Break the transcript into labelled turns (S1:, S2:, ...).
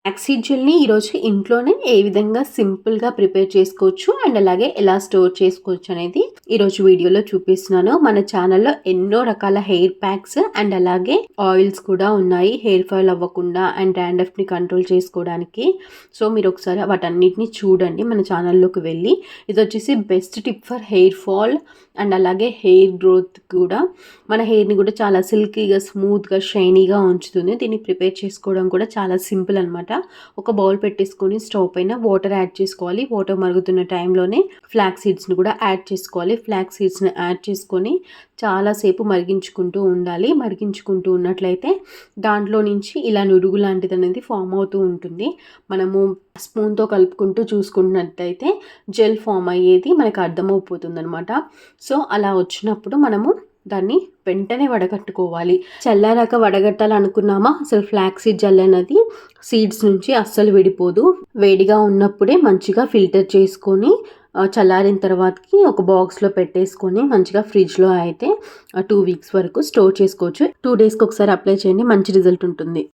S1: Flaxseed జెల్‌ని ఈరోజు ఇంట్లోనే ఏ విధంగా సింపుల్‌గా ప్రిపేర్ చేసుకోవచ్చు అండ్ అలాగే ఎలా స్టోర్ చేసుకోవచ్చు అనేది ఈరోజు వీడియోలో చూపిస్తున్నాను. మన ఛానల్‌లో ఎన్నో రకాల హెయిర్ ప్యాక్స్ అండ్ అలాగే ఆయిల్స్ కూడా ఉన్నాయి. హెయిర్ ఫాల్ అవ్వకుండా అండ్ డాండ్రఫ్‌ని కంట్రోల్ చేసుకోవడానికి. సో మీరు ఒకసారి వాటన్నిటిని చూడండి మన ఛానల్లోకి వెళ్ళి. ఇది వచ్చేసి best tip for hair fall and అలాగే హెయిర్ గ్రోత్ కూడా. మన హెయిర్‌ని కూడా చాలా సిల్కీగా, స్మూత్‌గా, షైనీగా ఉంచుతుంది. దీన్ని ప్రిపేర్ చేసుకోవడం కూడా చాలా సింపుల్ అనమాట. ఒక బౌల్ పెట్టేసుకొని స్టవ్ పైన వాటర్ యాడ్ చేసుకోవాలి. వాటర్ మరుగుతున్న టైంలోనే ఫ్లాక్స్ సీడ్స్ని కూడా యాడ్ చేసుకోవాలి. ఫ్లాక్స్ సీడ్స్ని యాడ్ చేసుకొని చాలాసేపు మరిగించుకుంటూ ఉండాలి. మరిగించుకుంటూ ఉన్నట్లయితే దాంట్లో నుంచి ఇలా నురుగు లాంటిది అనేది ఫామ్ అవుతూ ఉంటుంది. మనము స్పూన్తో కలుపుకుంటూ చూసుకున్నట్టయితే జెల్ ఫామ్ అయ్యేది మనకు అర్థమైపోతుంది అనమాట. సో అలా వచ్చినప్పుడు మనము దాన్ని వెంటనే వడగట్టుకోవాలి. చల్లారాక వడగట్టాలనుకున్నామా అసలు ఫ్లాక్సీడ్ జెల్ అనేది సీడ్స్ నుంచి అస్సలు విడిపోదు. వేడిగా ఉన్నప్పుడే మంచిగా ఫిల్టర్ చేసుకొని చల్లారిన తర్వాతకి ఒక బాక్స్లో పెట్టేసుకొని మంచిగా ఫ్రిడ్జ్లో అయితే 2 వీక్స్ వరకు స్టోర్ చేసుకోవచ్చు. 2 డేస్కి ఒకసారి అప్లై చేయండి, మంచి రిజల్ట్ ఉంటుంది.